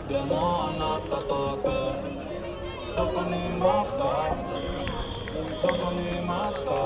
Demona tatoke, dokoni maska, dokoni maska.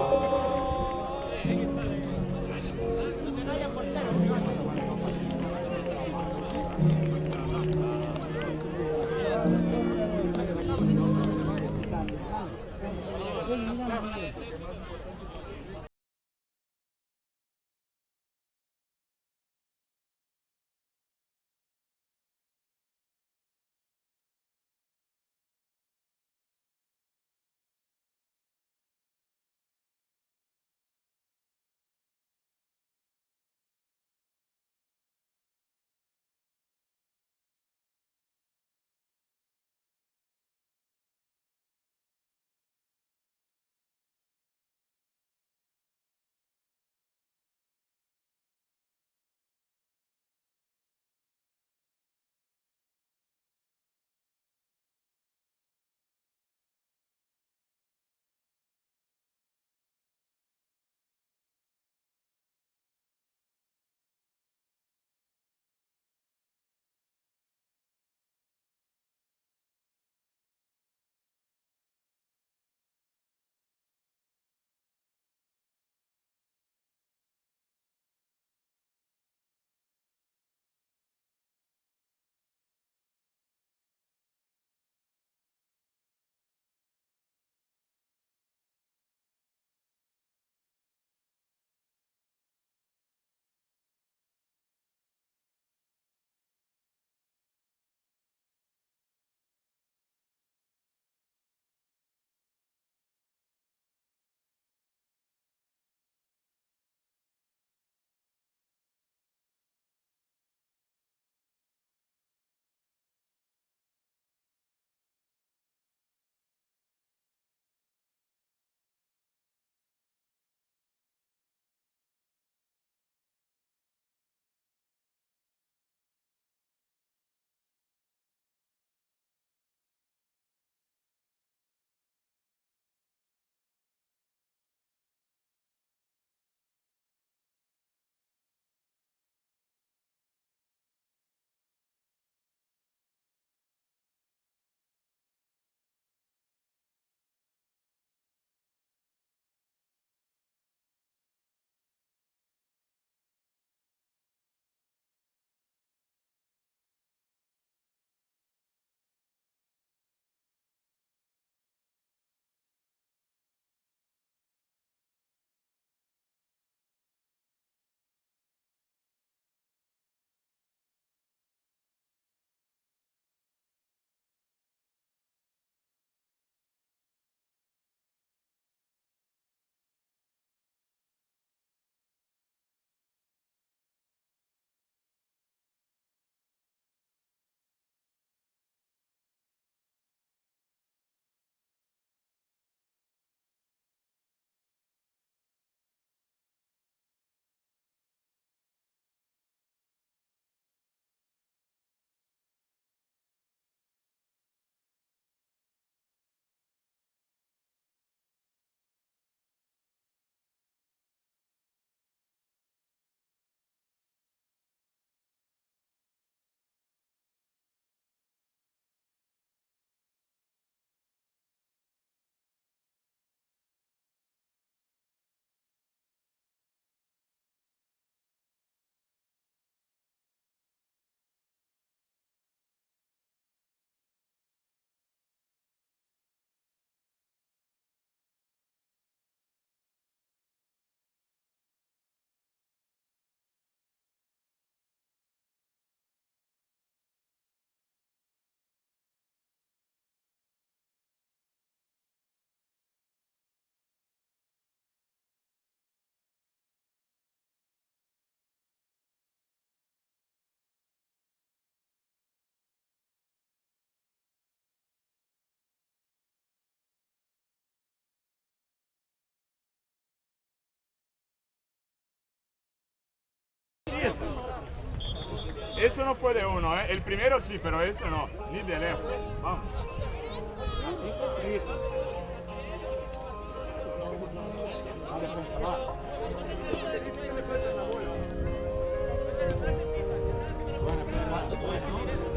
Eso no fue de uno, ¿eh? El primero sí, pero ese no, ni de lejos. Vamos.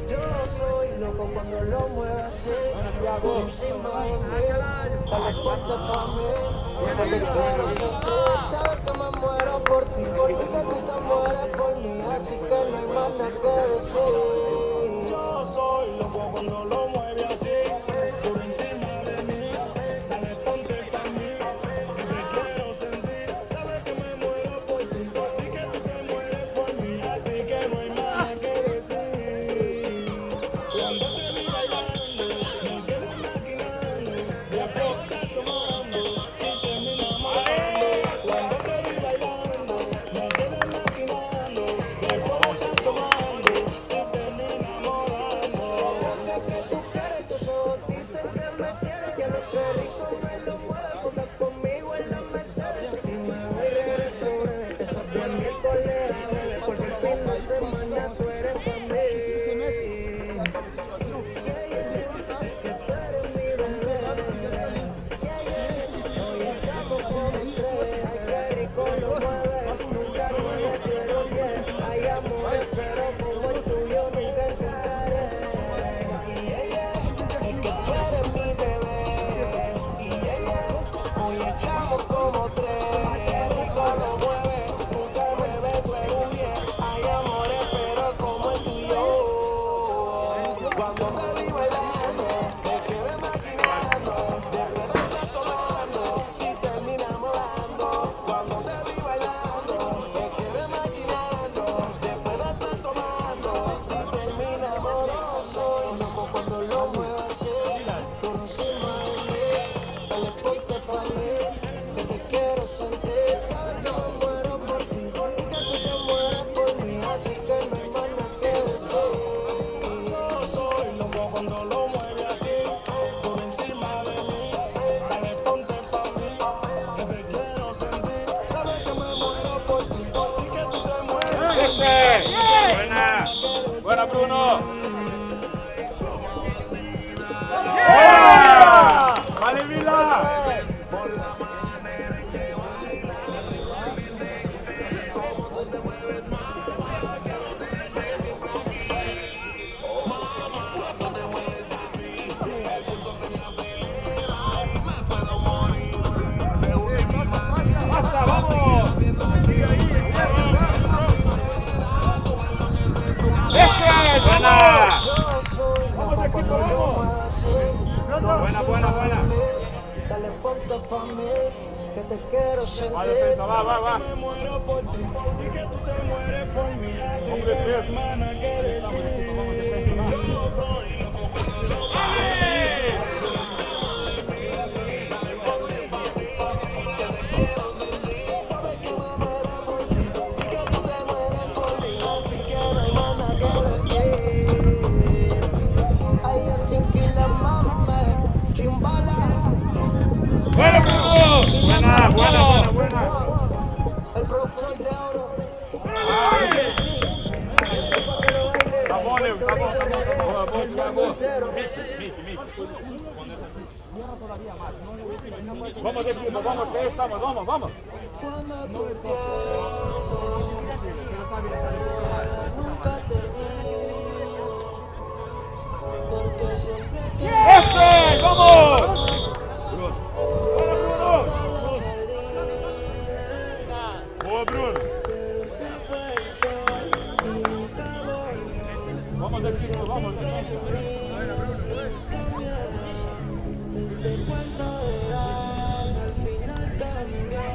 Yo soy loco cuando lo mueve así, por encima de mí. Dale, ponte pa' mí, que te quiero sentir. Sabes que me muero por ti y que tú te mueres por mí, así que no hay más nada que decir. Yo soy loco cuando lo mueve así, por encima de mí. Dale, ponte pa' mí, que te quiero sentir. Sabes que me muero por ti y que tú te mueres por mí, así que no hay más nada que decir. Cuando te vi bailando, me quedé maquinando, después de estar tomando, si terminamos hablando. Cuando te vi bailando, me quedé maquinando, después de estar tomando, si terminamos hablando. Yo sé que tú quieres, tus ojos dicen que me quieres, que lo que rico me lo mueve, porque conmigo en la Mercedes. Si me voy regreso breve, esos 10 miércoles a breve, porque el fin de semana tú eres pa' mí. Yeah, yeah, que tú eres mi bebé. Yeah, yeah, hoy echamos como 3, ay qué rico lo mueve, nunca 9, tú eres un 10. Hay amores, pero como el tuyo nunca encontraré. Yeah, yeah, es que tú eres mi bebé. Yeah, yeah, hoy echamos como 3, qué rico lo mueve, nunca 9, tú eres un 10. Hay amores, pero como el tuyo. Cuando me vi bailando, me quedé maquinando, después de estar tomando, si terminamos dando. Cuando te vi bailando, me quedé maquinando, después de estar tomando, si terminamos dando. Soy loco cuando lo muevo así, por encima de mí. Dale, ponte pa' mí, que te quiero sentir. Sabes que me muero por ti y que tú te mueres por mí, así que no hay más nada que decir. Yo soy loco cuando lo mueve así, por encima de mí. Dale, ponte pa' mí, que te quiero sentir. Sabes que me muero por ti y que tú te mueres por mí. Buena. Buena, Bruno. Vale, Vila. Basta, vamos. Buena. Yo soy loco cuando lo muevo así, por encima de mí. Dale, ponte pa' mí, que te quiero Va, sentir. defensa, va. Me muero por ti y que tú te mueres por mí, así que no hay más nada que decir. Yo soy loco cuando lo Sabes que me muero por ti y que tú te mueres por mí, así que no hay más nada que decir. Ay, yo chiquila mame, chimbala. Buena, Bruno. Buena. El productor de oro. Vamos, Leo, vamos. Vamos, equipo, vamos, que estamos, vamos. Cuando tú piensas, nunca termino, porque siempre quiero ¡Ese! ¡Vamos! Bruno. Boa, Bruno. pero se fue el sol y nunca volvió. Vamos, equipo, vamos. Este cuento de hadas al final cambió,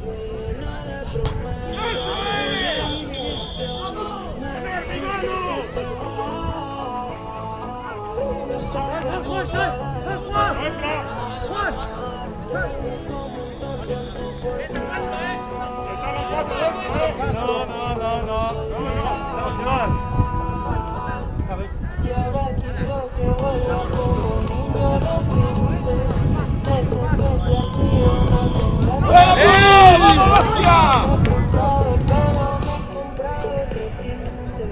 me llena de promesas, me dijiste que te y ahora quiero que vuelva como niño los fines. Me toqué que así no tendrá ¡Vamos, Vasca! me comprado el pelo, me comprado otro tinte.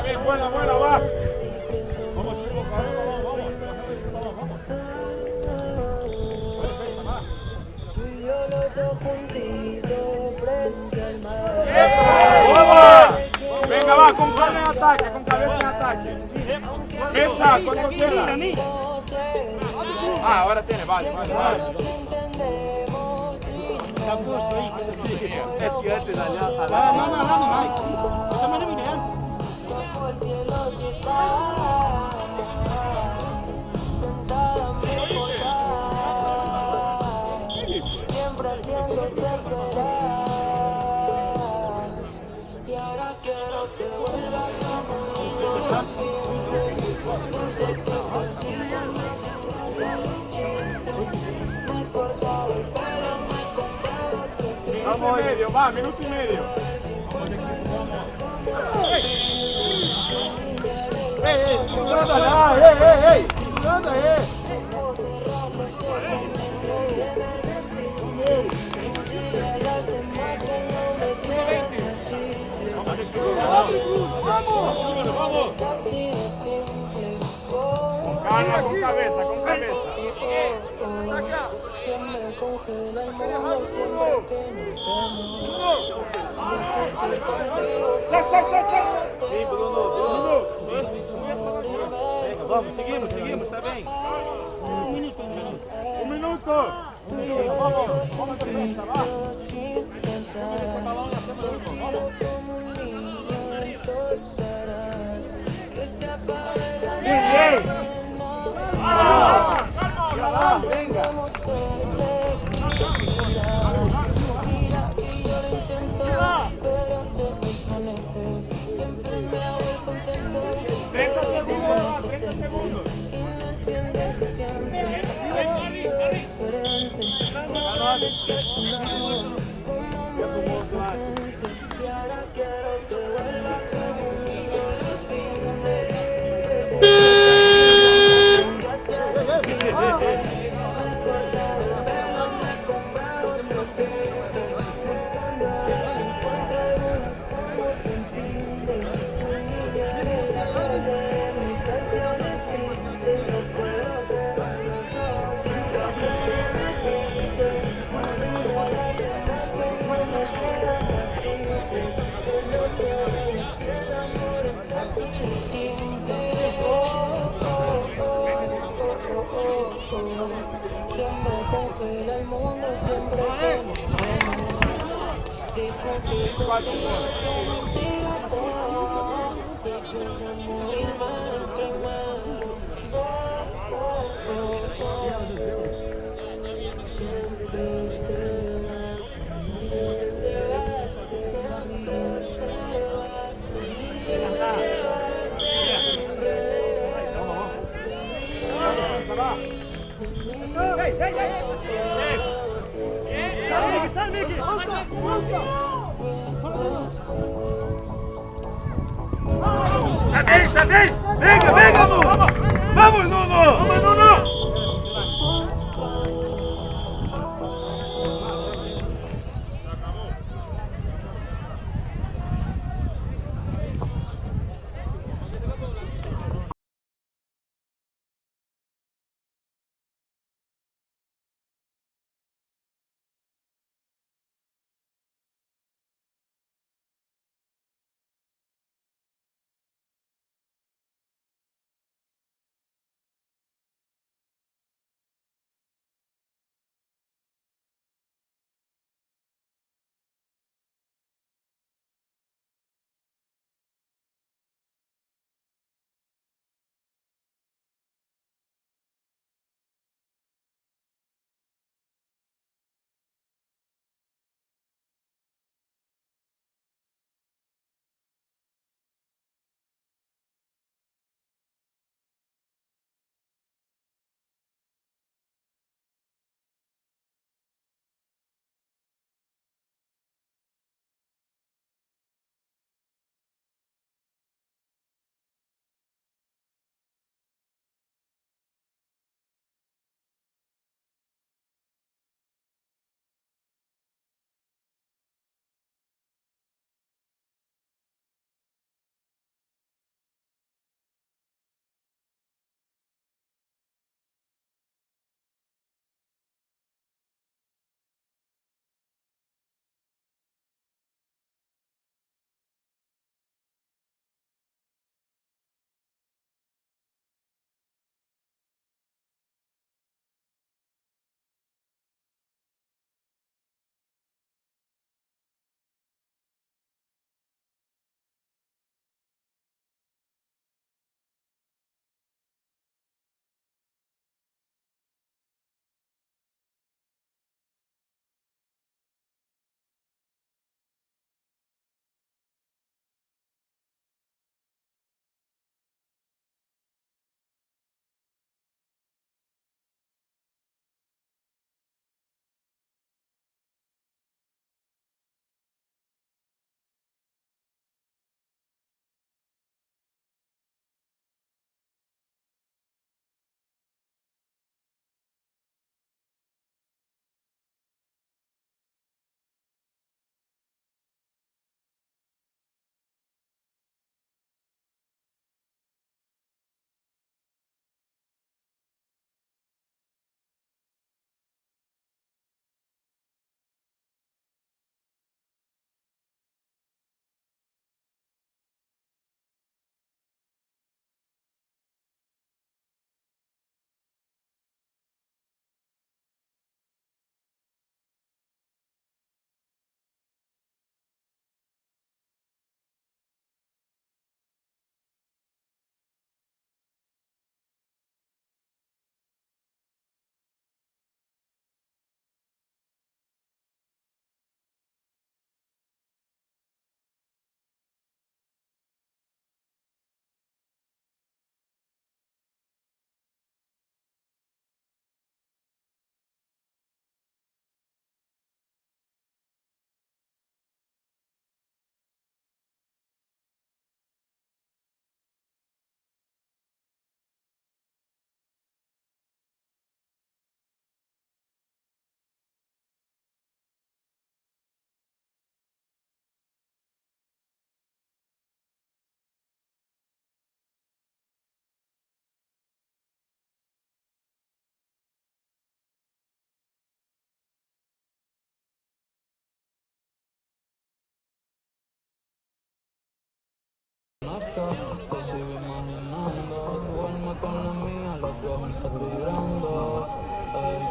bien, buena, buena, va. Vamos, vamos, vamos. Tú y yo los dos juntitos frente al mar. ¡Vamos! Venga, va, con cabeza en ataque, con cabeza en ataque. Esa, con Tela. Ah, ahora tiene, vale. Nos entendemos Es que antes allá, como el cielo si está sentada a mi costado, siempre haciéndote esperar. Y ahora quiero que vuelvas como un niño desde que me he cortado el pelo, me he comprado otro Minuto y medio, va, minuto y medio. Calma, con cabeza, con cabeza. Se me congela el mundo siempre que nos vemos. Discutir contigo, Venga, vamos, seguimos, está bien. Un minuto. Vamos, cabeza, va. sin pensar. Te quiero como un niño, entonces que se apague la Muy bien. Venga. como se le quita. Mira que yo lo intento, pero te desvaneces. Siempre me hago el contento. 30 segundos, va, 30 segundos. Y no entienden que siempre es diferente. Como merece gente. Y ahora quiero que vuelvas como un niño los fines. Ya te se me congela el mundo siempre que nos vemos. Discutir contigo es como un tiroteo y pienso en morirme el primero. Siempre te vas, siempre te vas, siempre te vas, Está bien. Venga, vamos. Vamos, Nuno. Vamos, Nuno. esto. Te sigo imaginando, tu alma con la mía, las dos juntas vibrando. Ey.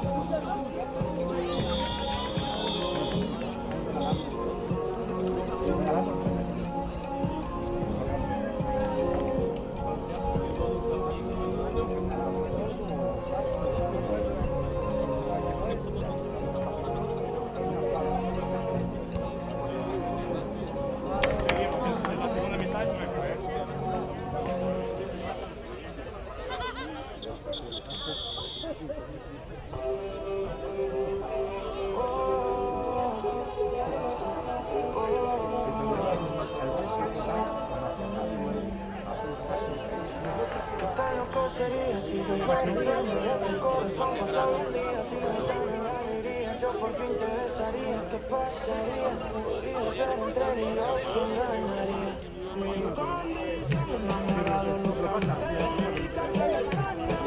¿Qué tan loco sería si yo fuera el dueño de tu corazón? Pasado un día si no están en la alegría, yo por fin te besaría. ¿Qué pasaría? Podría ser entre él y yo quien ganaría. Mi condición enamorado, loca, me tengo una chica que le extraña.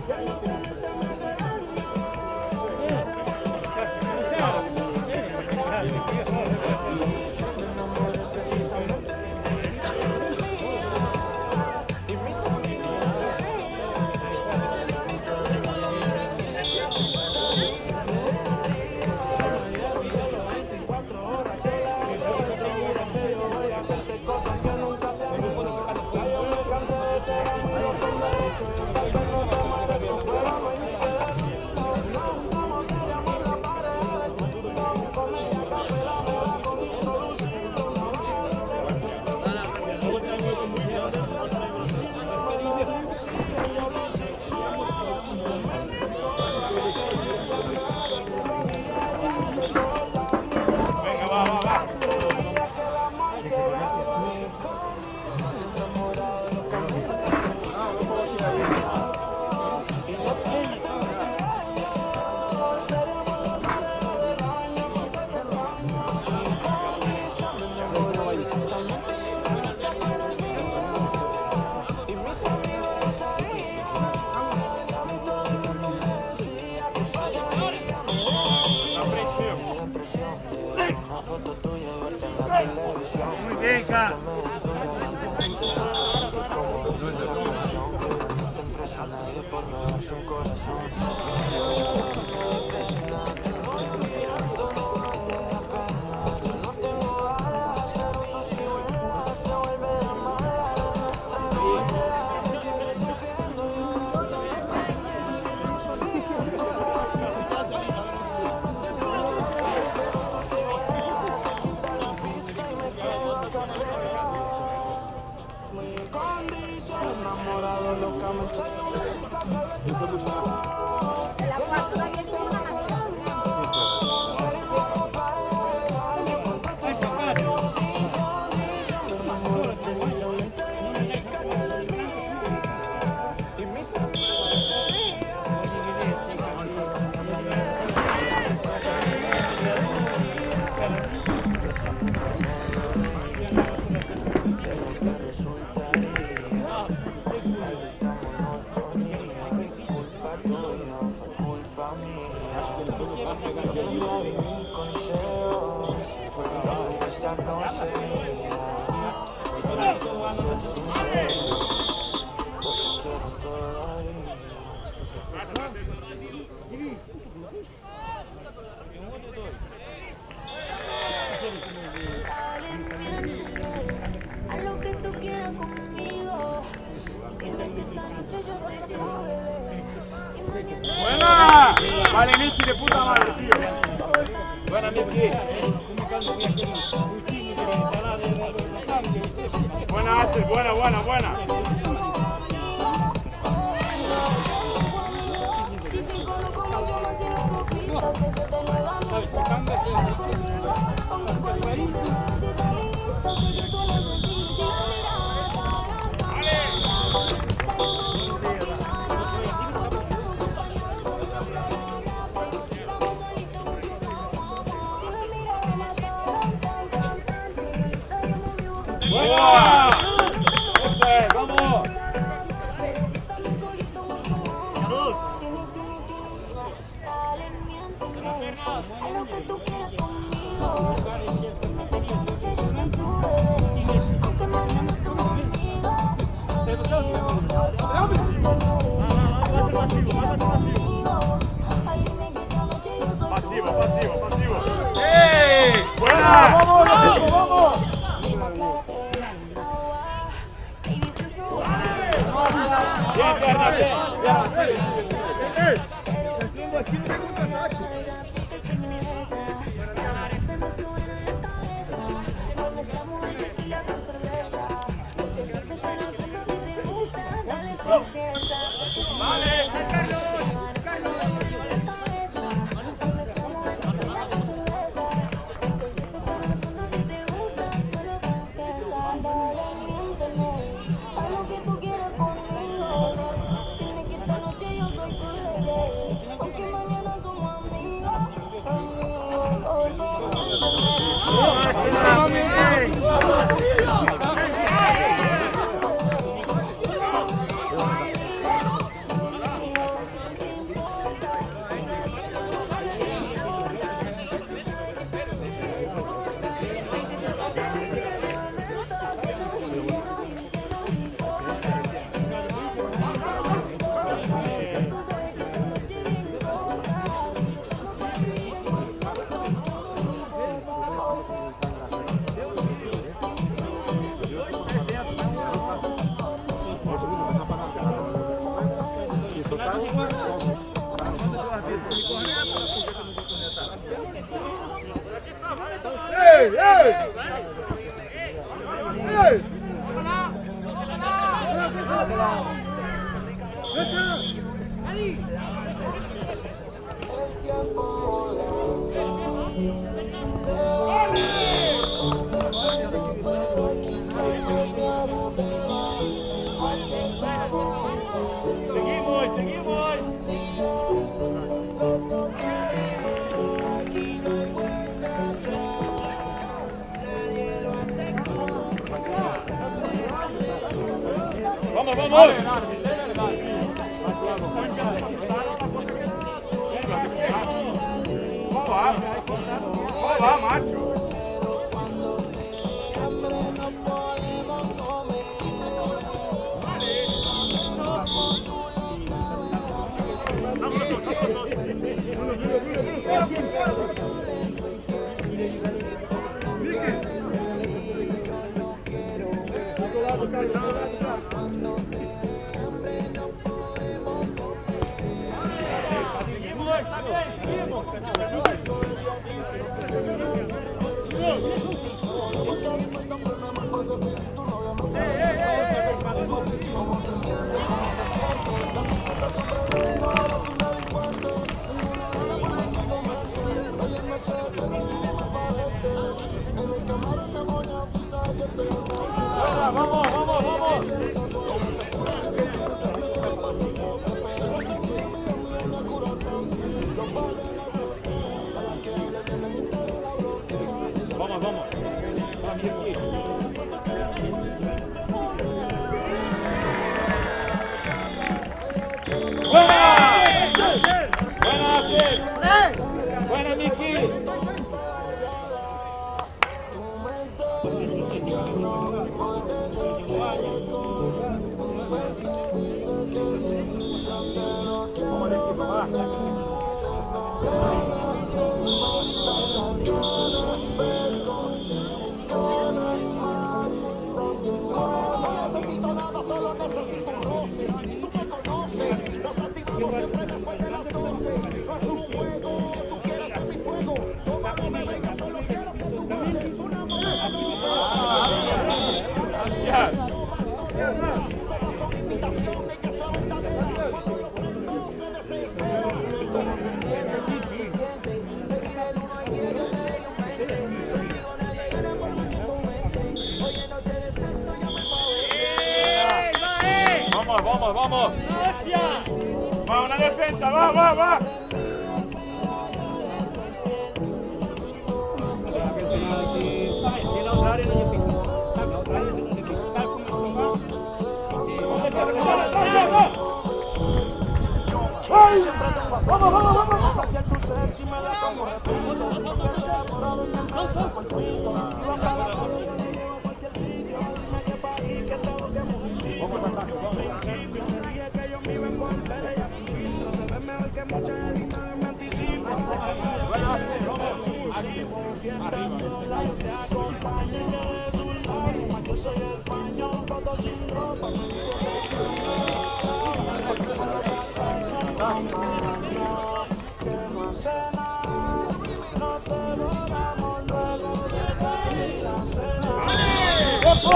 Ya no te me hace daño. Me enamoré precisamente de una chica que eres mía. Y mis amigos lo sabían. Y todo el mundo me decía que pasaría, me dejaría. Solo 24 horas que la aprovecho. Juro que yo voy a hacerte cosas que nunca te han hecho. Ya yo me cansé de ser amigo con derecho. Tal vez no te merezco, pero no hay ni que decirlo. Si nos juntamos seríamos la pareja del siglo. Con ella capela me da con introducirlo. No va a haber defecto. Sí, yo lo sigo. Simplemente todo lo que ella se lo hacía ella de sola. Venga, va, va, va. Creía que el amor llegaba. Mi condición enamorado, locamente de una chica que me sabía. Y no te metas en ello. Seríamos la pareja del año porque te extraño. Mi condición enamorado, precisamente de una chica que eres mía. Y mis amigos lo sabían. Y a mí todo el mundo me decía que pasaría, me dejaría. Mi depresión de ver una foto tuya y verte en la televisión. Muy bien, Ca. Que me destruye la mente. Que como dice la canción, que no te impresa a nadie por no darse un corazón. Me da pena, que no me miento, no vale la pena. Yo no tengo alas, pero tú sí vuelas. Se vuelve la mala de nuestra novela. Me quedé sufriendo y llorando de pena. Que no miento, no vale la pena. Yo no tengo alas, pero tú sí vuelas. Me quita la pista y me quedo a capela. Mi condición enamorado locamente de una chica que le extraño. Seríamos la pareja del año porque te extraño. Sin condición me enamoré precisamente de una chica que eres mía. Y mis amigos lo sabían. Que pasaría, me dejaría. Pero que resultaría maldita monotonía. Es culpa tuya, fue culpa mía. Yo aprendí a vivir con celos, esa no sería. Solo quiero ser sincero, yo te quiero todavía. Dale, miénteme, a lo que tú quieras conmigo. Dime que esta noche yo soy tu bebé. Y mañana Buena. Vale, Miki, de puta madre, tío. Buena, Miki. Buena, Axel, buena, buena, buena. si te conozco mucho más si lo repito, sé que te niegas no estar conmigo. Aunque cuando tú te ves esa amiguita, sé que tú necesitas. Si la mirada ¡Buena! ¡Vamos! Dale, miénteme, haz lo que tú quieras conmigo. Dime que esta noche yo soy tu bebé. Aunque mañana Bien, pierna, bien. Aquí no tengo un ataque. Haz lo que tú quieras conmigo. Dime que esta noche yo soy tu lady. Aunque mañana somos amigos, amigos. Por ¡Ey! ¡Ey! ¡Ey! el tiempo volando. Se va. Pero quizás mañana te va. Aquí estamos. Seguimos. Si yo lo quiero, aquí no hay vuelta atrás. Nadie lo hace como tú. Vamos. ¿Cómo va, macho? Hambre no podemos comer. Vamos. Buena, Miki. No necesito nada, solo necesito un roce. Tú me conoces, nos activamos siempre después de las 12. No es un juego, tú quieres de mi fuego. Tómame, me venga, solo quiero que tú goces. Una moneda Ya. todas son invitaciones que se verdadera. Cuando lo prendo se desespera. ¿Cómo se siente? Baby, del 1 al 10 yo te doy un 20. Contigo nadie gana por más que comenten. Oye, noche de sexo, llama pa' verte. Vamos. Va, una defensa, va. Vamos hacia tu ser, si me la como repito. Porque se ha morado en el brazo por pito. Si van para la calle, yo le llevo a cualquier sitio. Dime qué país, qué tengo, qué municipio. Principio, te dije que ellos viven por tele y sin filtro. Se ve mejor que muchas editas me anticipo. sientas sola, yo te acompaño y que de sus lágrimas yo soy el paño, foto sin ropa, me dice que que no hace nada, no te volvamos luego de salir a cenar. ¡Tiempo!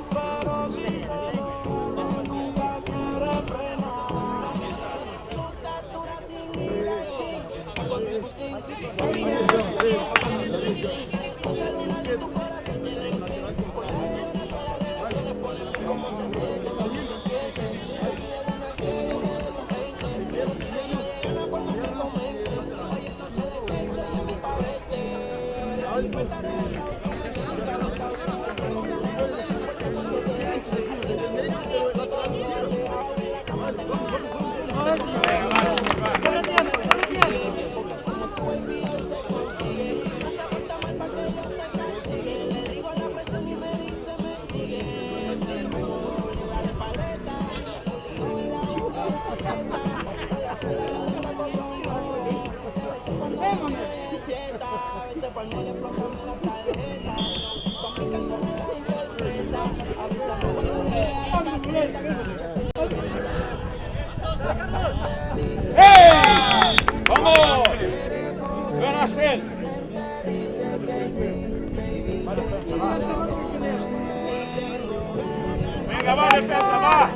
Pero si se va, nunca quiere frenar. ¡Hey! ¡Vamos! ¿Qué van a hacer? Venga, va, defensa, va.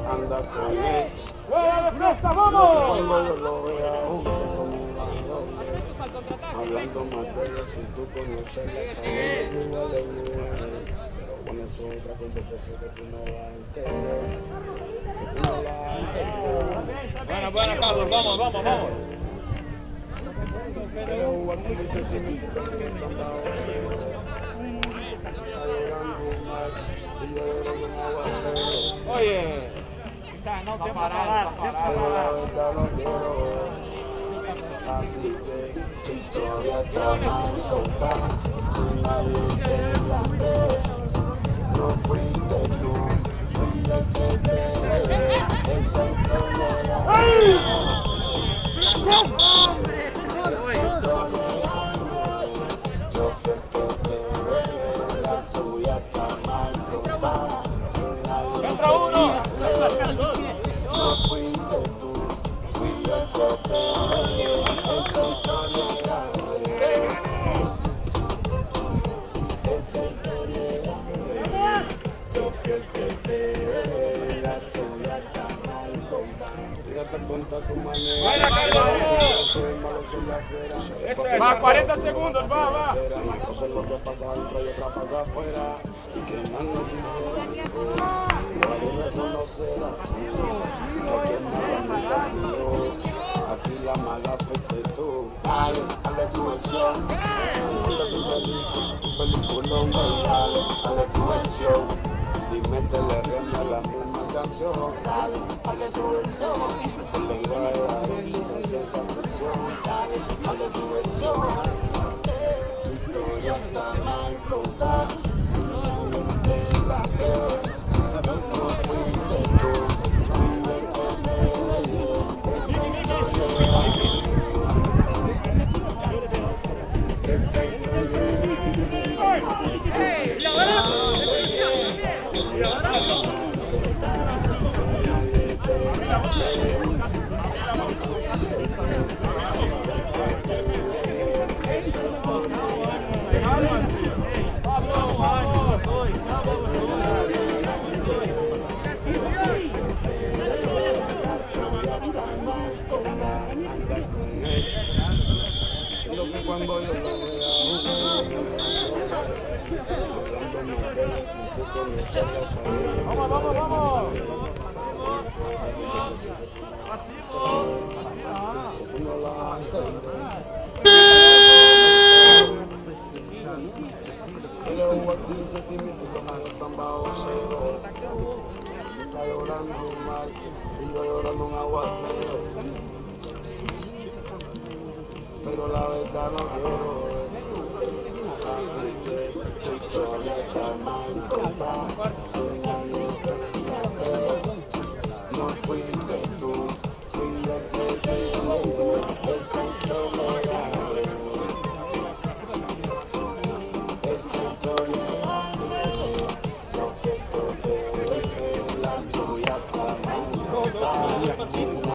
Anda con él. ¡Vamos! Cuando yo lo vea juntos somos bailones. Hablando más de ella sin tú conocerla, sabiendo que igual es mujer. Pero bueno, eso es otra conversación que tú no vas a entender. Que tú no vas a entender. Buena, Carlos, vamos. Pero igual con mi sentimiento también están bajo cero. Tú estás llorando mal y yo llorando más aguacero. Oye. No te parar. Pero la verdad lo quiero. Así que tu historia está mal contada. Nadie te la cree. No fuiste tú, fui el que te esa historia era. Esa historia era. Yo fui el que te la tuya está mal contada. ¡Contra uno! No fuiste tú, fui el que te esa historia era real. Esa historia era real. Yo fui el que te la tuya está mal contada. Fíjate cuenta tu manera. ¡Buena, Carlos! Soy malo, soy la fiera. Va, 40 segundos, va. Una cosa es lo que pasa adentro y otra pasa afuera. Y que más no quisiera poder reconocer a tú. Porque nada me cambió. Aquí la mala fuiste tú. Dale tu versión. Disfruta tu peliculón, dale tu versión. Y métele ritmo a la misma canción. Dale tu versión. El lenguaje de tu conciencia ficción. Dale tu versión. Tu historia está mal contada. No te la creo. No fuiste tú. Fui el que te dio esa historia. Esa historia. Cuando yo lo siento con echarla sabiendo que Vamos, vamos, vamos. que tú no la vas a entender. Quieres jugar con mis sentimientos, los míos están bajo cero. Tú estás llorando un mal y yo llorando un aguacero. Pero la verdad no quiero. Así que tu historia está mal contada. Conmigo te la creo. No fuiste tú, fui la que te dije. Esa historia esa historia no fue porque la tuya está mal contada.